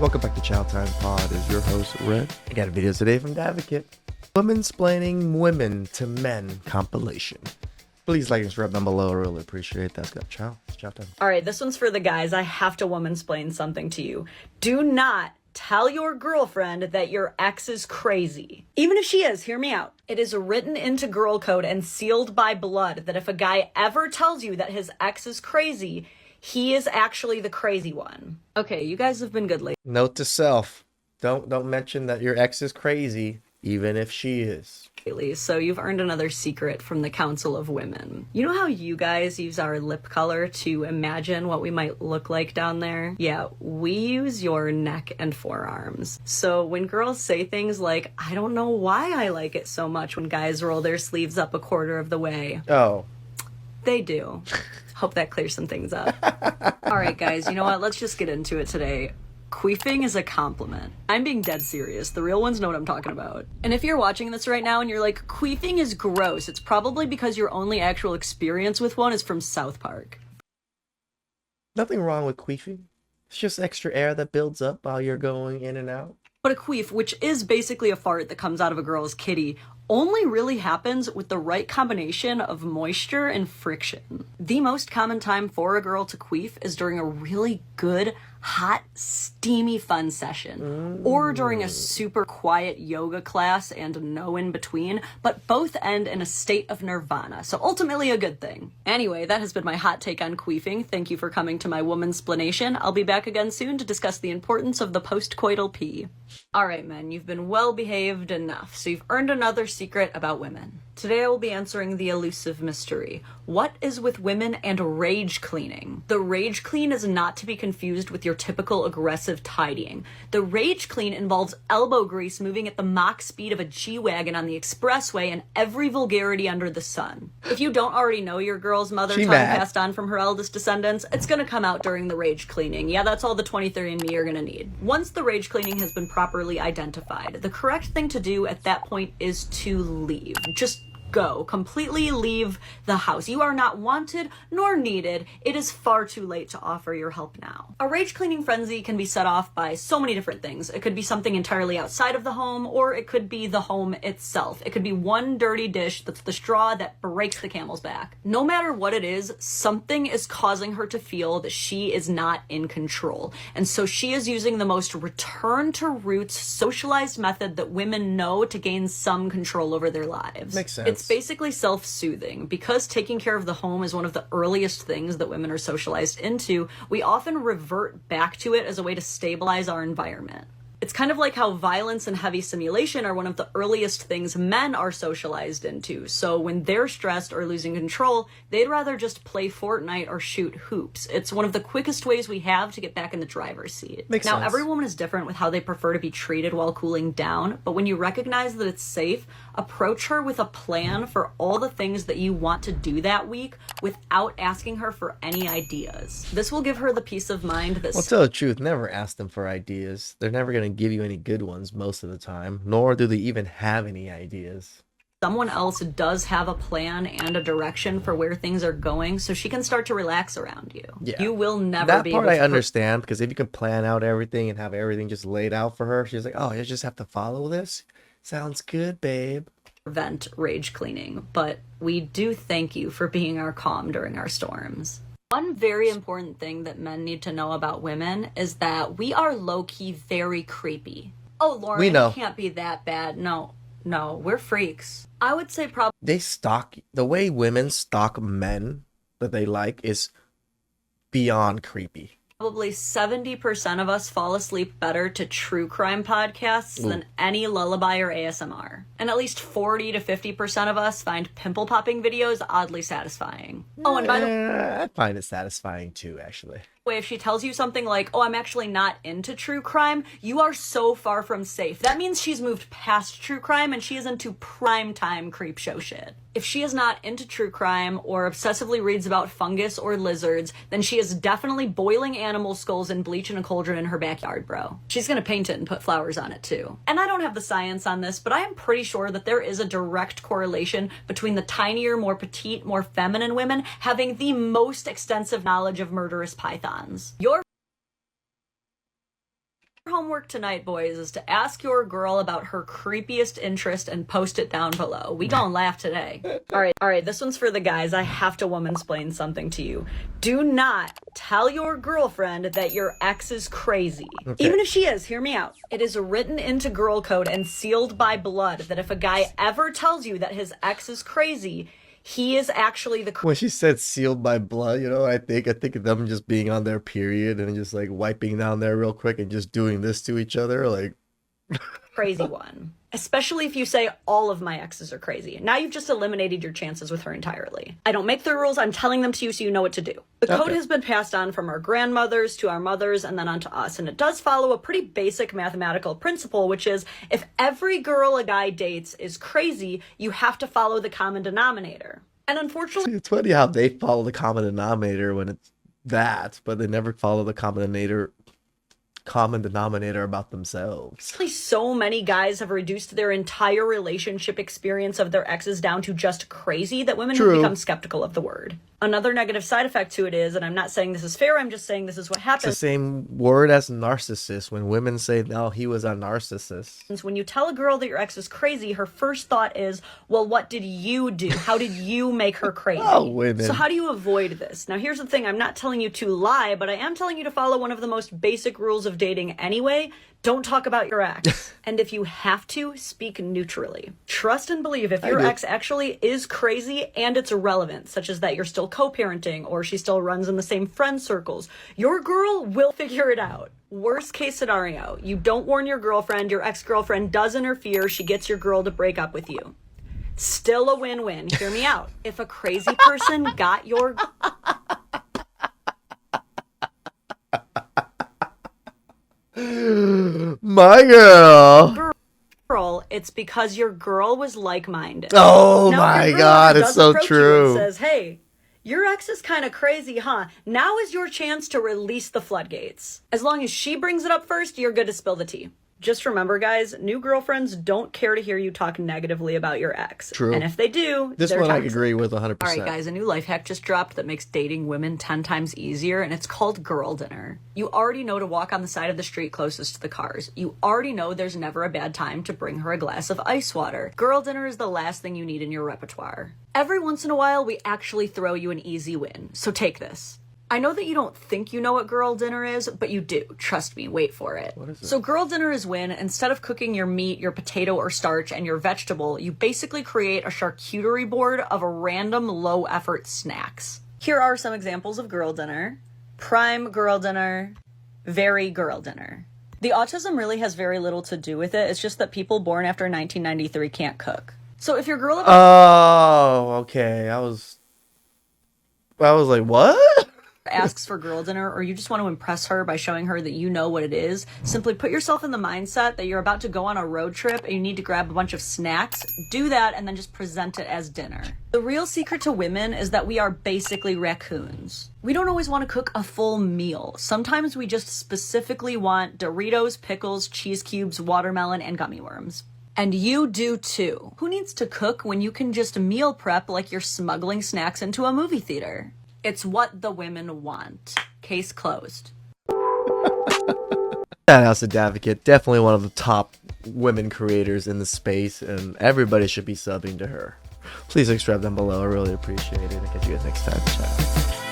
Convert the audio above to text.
Welcome back to TheChowTimePod. Is your host Red? I got a video today from The Advocate. Womansplaining women to men compilation. Please like and subscribe down below. I really appreciate that. It's chow time. All right, this one's for the guys. I have to womansplain something to you. Do not tell your girlfriend that your ex is crazy. Even if she is, hear me out. It is written into girl code and sealed by blood that if a guy ever tells you that his ex is crazy, he is actually the crazy one. Okay, you guys have been good lately. Note to self: don't mention that your ex is crazy, even if she is. So you've earned another secret from the Council of Women. You know how you guys use our lip color to imagine what we might look like down there? Yeah, we use your neck and forearms. So when girls say things like, I don't know why I like it so much when guys roll their sleeves up a quarter of the way. Oh. They do. Hope that clears some things up. All right, guys, you know what? Let's just get into it today. Queefing is a compliment. I'm being dead serious. The real ones know what I'm talking about. And if you're watching this right now and you're like, queefing is gross, it's probably because your only actual experience with one is from South Park. Nothing wrong with queefing. It's just extra air that builds up while you're going in and out. But a queef, which is basically a fart that comes out of a girl's kitty, only really happens with the right combination of moisture and friction. The most common time for a girl to queef is during a really good, hot, steamy fun session, or during a super quiet yoga class and no in between, but both end in a state of nirvana, so ultimately a good thing. Anyway, that has been my hot take on queefing. Thank you for coming to my womansplanation. I'll be back again soon to discuss the importance of the postcoital pee. Alright men, you've been well behaved enough, so you've earned another secret about women. Today I will be answering the elusive mystery. What is with women and rage cleaning? The rage clean is not to be confused with your typical aggressive tidying. The rage clean involves elbow grease moving at the Mach speed of a G-Wagon on the expressway and every vulgarity under the sun. If you don't already know your girl's mother tongue passed on from her eldest descendants, it's gonna come out during the rage cleaning. Yeah, that's all the 23andMe you're gonna need. Once the rage cleaning has been properly identified, the correct thing to do at that point is to leave. Just go. Completely leave the house. You are not wanted nor needed. It is far too late to offer your help now. A rage cleaning frenzy can be set off by so many different things. It could be something entirely outside of the home, or it could be the home itself. It could be one dirty dish that's the straw that breaks the camel's back. No matter what it is, something is causing her to feel that she is not in control. And so she is using the most return to roots socialized method that women know to gain some control over their lives. Makes sense. It's basically self-soothing. Because taking care of the home is one of the earliest things that women are socialized into, we often revert back to it as a way to stabilize our environment. It's kind of like how violence and heavy simulation are one of the earliest things men are socialized into. So when they're stressed or losing control, they'd rather just play Fortnite or shoot hoops. It's one of the quickest ways we have to get back in the driver's seat. Makes sense. Every woman is different with how they prefer to be treated while cooling down, but when you recognize that it's safe, approach her with a plan for all the things that you want to do that week without asking her for any ideas. This will give her the peace of mind that... Well, tell the truth, never ask them for ideas. They're never going to give you any good ones most of the time, nor do they even have any ideas. Someone else does have a plan and a direction for where things are going, so she can start to relax around you. Yeah. You will never that be part able to I understand, because if you can plan out everything and have everything just laid out for her, she's like, oh, you just have to follow this? Sounds good, babe. Prevent rage cleaning, but we do thank you for being our calm during our storms. One very important thing that men need to know about women is that we are low-key very creepy. Oh, Lauren, we know. It can't be that bad. No, we're freaks. I would say probably... The way women stalk men that they like is beyond creepy. Probably 70% of us fall asleep better to true crime podcasts than any lullaby or ASMR. And at least 40 to 50% of us find pimple popping videos oddly satisfying. Oh, and by the way, I find it satisfying too, actually. If she tells you something like, oh, I'm actually not into true crime, you are so far from safe. That means she's moved past true crime and she is into prime time creep show shit. If she is not into true crime or obsessively reads about fungus or lizards, then she is definitely boiling animal skulls and bleach in a cauldron in her backyard, bro. She's gonna paint it and put flowers on it too. And I don't have the science on this, but I am pretty sure that there is a direct correlation between the tinier, more petite, more feminine women having the most extensive knowledge of murderous pythons. Your Homework tonight, boys, is to ask your girl about her creepiest interest and post it down below. We gonna laugh today. All right, this one's for the guys. I have to womansplain something to you. Do not tell your girlfriend that your ex is crazy. Okay. Even if she is, hear me out. It is written into girl code and sealed by blood that if a guy ever tells you that his ex is crazy, he is actually the... When she said sealed by blood, you know, I think of them just being on their period and just like wiping down there real quick and just doing this to each other, like... crazy one. Especially if you say all of my exes are crazy. Now you've just eliminated your chances with her entirely. I don't make the rules, I'm telling them to you so you know what to do. The code has been passed on from our grandmothers to our mothers and then on to us. And it does follow a pretty basic mathematical principle, which is if every girl a guy dates is crazy, you have to follow the common denominator. And unfortunately... It's funny how they follow the common denominator when it's that, but they never follow the common denominator about themselves. So many guys have reduced their entire relationship experience of their exes down to just crazy that women have become skeptical of the word. Another negative side effect to it is, and I'm not saying this is fair, I'm just saying this is what happens. It's the same word as narcissist. When women say, no, he was a narcissist. When you tell a girl that your ex is crazy, her first thought is, well, what did you do? How did you make her crazy? Oh, women. So how do you avoid this? Now, here's the thing. I'm not telling you to lie, but I am telling you to follow one of the most basic rules of dating anyway. Don't talk about your ex. And if you have to, speak neutrally. Trust and believe if your ex actually is crazy and it's irrelevant, such as that you're still co-parenting or she still runs in the same friend circles, your girl will figure it out. Worst case scenario, you don't warn your girlfriend, your ex-girlfriend does interfere, she gets your girl to break up with you. Still a win-win. Hear me out. If a crazy person got your... My girl, it's because your girl was like-minded. Oh my God, it's so true. Says, hey, your ex is kind of crazy, huh? Now is your chance to release the floodgates. As long as she brings it up first, you're good to spill the tea. Just remember, guys, new girlfriends don't care to hear you talk negatively about your ex. True. And if they do, this one I agree with 100%. All right, guys, a new life hack just dropped that makes dating women 10 times easier, and it's called girl dinner. You already know to walk on the side of the street closest to the cars. You already know there's never a bad time to bring her a glass of ice water. Girl dinner is the last thing you need in your repertoire. Every once in a while, we actually throw you an easy win. So take this. I know that you don't think you know what girl dinner is, but you do. Trust me, wait for it. What is it? So girl dinner is when, instead of cooking your meat, your potato or starch, and your vegetable, you basically create a charcuterie board of random low-effort snacks. Here are some examples of girl dinner. Prime girl dinner. Very girl dinner. The autism really has very little to do with it. It's just that people born after 1993 can't cook. So if your girl... Oh, okay. I was like, what? asks for girl dinner, or you just want to impress her by showing her that you know what it is, simply put yourself in the mindset that you're about to go on a road trip and you need to grab a bunch of snacks. Do that and then just present it as dinner. The real secret to women is that we are basically raccoons. We don't always want to cook a full meal. Sometimes we just specifically want Doritos, pickles, cheese cubes, watermelon, and gummy worms. And you do too. Who needs to cook when you can just meal prep like you're smuggling snacks into a movie theater? It's what the women want. Case closed. Shout out to Advocate, definitely one of the top women creators in the space, and everybody should be subbing to her. Please subscribe down below. I really appreciate it. I'll catch you guys next time. Ciao.